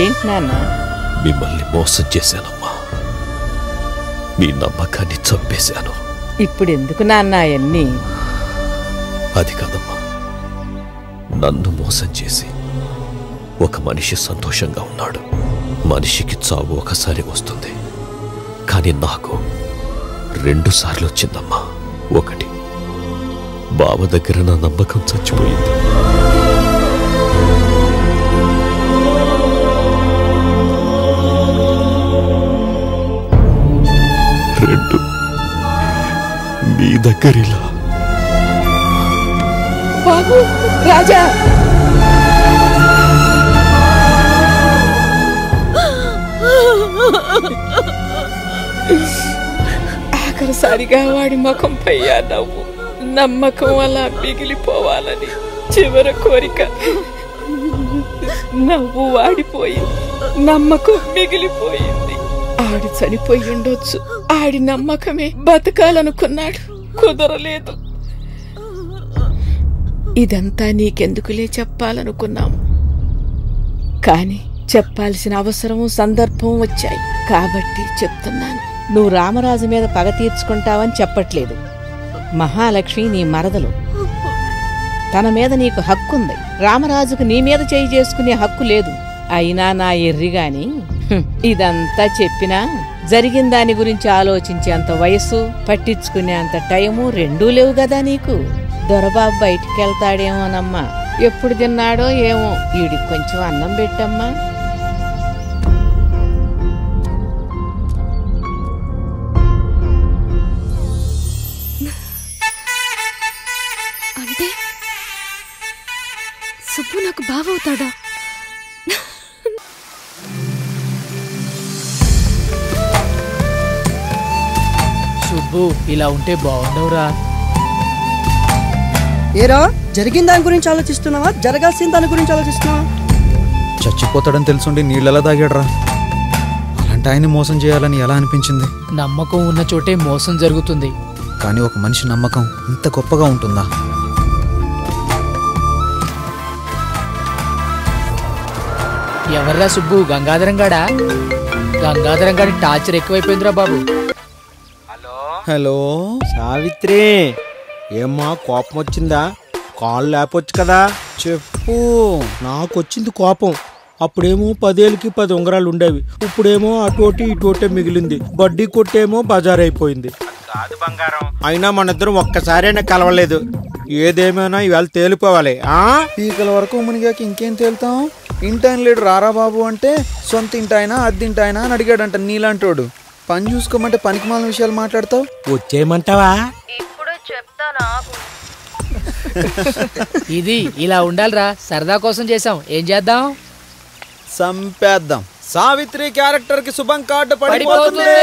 ఏంటి నాన్న? మిమ్మల్ని మోసం చేశానమ్మా, మీ నమ్మకాన్ని చంపేశాను. ఇప్పుడు ఎందుకు నాన్న అవన్నీ? అది కాదమ్మా, నన్ను మోసం చేసి ఒక మనిషి సంతోషంగా ఉన్నాడు. మనిషికి చావు ఒకసారి వస్తుంది, కానీ నాకు 2 సార్లు వచ్చిందమ్మా. ఒకటి, బావ దగ్గర నా నమ్మకం చచ్చిపోయింది. 2, మీ దగ్గరిలా. బాబు, రాజా, ఆఖరిసారిగా వాడి ముఖంపై నవ్వు, నమ్మకం అలా మిగిలిపోవాలని చివరి కోరిక. నవ్వు వాడిపోయింది, నమ్మకం మిగిలిపోయింది. ఆడి చనిపోయి ఉండొచ్చు, ఆడి నమ్మకమే బతకాలనుకున్నాడు, కుదరలేదు. ఇదంతా నీకెందుకులే చెప్పాలనుకున్నాము, కానీ చెప్పాల్సిన అవసరము సందర్భం వచ్చాయి కాబట్టి చెప్తున్నాను. నువ్వు రామరాజు మీద పగ తీర్చుకుంటావని చెప్పట్లేదు. మహాలక్ష్మి నీ మరదలు, తన మీద నీకు హక్కుంది. రామరాజుకు నీ మీద చేయి చేసుకునే హక్కు లేదు. అయినా నా ఎర్రిగాని ఇదంతా చెప్పినా జరిగిన దాని గురించి ఆలోచించేంత వయసు, పట్టించుకునే అంత టైము 2 లేవు గదా నీకు. దొరబాబు బయటికెళ్తాడేమోనమ్మా, ఎప్పుడు తిన్నాడో ఏమో. వీడికి కొంచెం అన్నం పెట్టమ్మా. అంటే సుబ్బు నాకు బావవుతాడా? సుబ్బు ఇలా ఉంటే బాగుండవురా. ఏరా, జరిగిన దాని గురించి ఆలోచిస్తున్నావా, జరగాల్సిన దాని గురించి ఆలోచిస్తున్నావా? చచ్చిపోతాడని తెలుసుండి నీళ్ళెలా తాగాడ్రా? అలాంటి ఆయన్ని మోసం చేయాలని ఎలా అనిపించింది? నమ్మకం ఉన్న చోటే మోసం జరుగుతుంది. కానీ ఒక మనిషి నమ్మకం ఇంత గొప్పగా ఉంటుందా? ఎవర్రా సుబ్బు? గంగాధరంగాడా? గంగాధరంగాడి టార్చర్ ఎక్కువైపోయిందిరా బాబు. హలో సావిత్రి, ఏమ్మా కోపం వచ్చిందా? కాళ్ళు లేపొచ్చు కదా. చెప్పు. నాకొచ్చింది కోపం. అప్పుడేమో 10 ఏళ్ళకి 10 ఉంగరాలు ఉండేవి, ఇప్పుడేమో అటోటి ఇటోటే మిగిలింది. బడ్డీ కొట్టేమో బజార్ అయిపోయింది. కాదు బంగారం, అయినా మనిద్దరం ఒక్కసారైనా కలవలేదు. ఏదేమైనా ఇవాళ తేలిపోవాలి. పీకల వరకు మునిగాక ఇంకేం తేలుతాం? ఇంటాయన లేడు రారా బాబు అంటే సొంత ఇంటాయనా అద్దింటాయనా అని అడిగాడంట నీలాంటోడు. పని చూసుకోమంటే పనికి మాలిన విషయాలు మాట్లాడతావు. వచ్చేయమంటావా? ఇప్పుడు చెప్తానా? ఇది ఇలా ఉండాలిరా. సరదా కోసం చేసాం, ఏం చేద్దాం? సంపేద్దాం. సావిత్రి క్యారెక్టర్ కి శుభం కార్డు పడిపోతుంది.